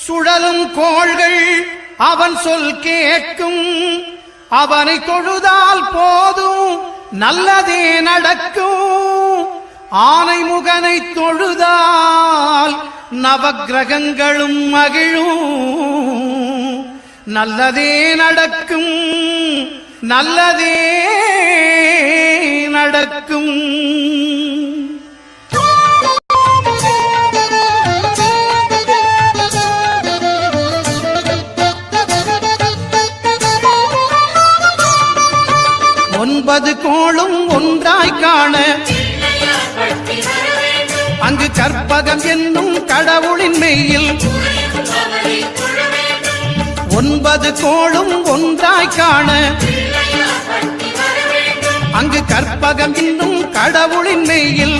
சுழலும் கோள்கள் அவன் சொல் கேட்கும். அவனை தொழுதால் போதும் நல்லதே நடக்கும். ஆனை முகனை தொழுதால் நவக்கிரகங்களும் மகிழும். நல்லதே நடக்கும், நல்லதே நடக்கும். ஒன்பது கோளும் ஒன்றாய் காண அங்கு கற்பகம் என்னும் கடவுளின் மெய்யில். ஒன்பது கோளும் ஒன்றாய் காண அங்கு கற்பகம் என்னும் கடவுளின் மெய்யில்.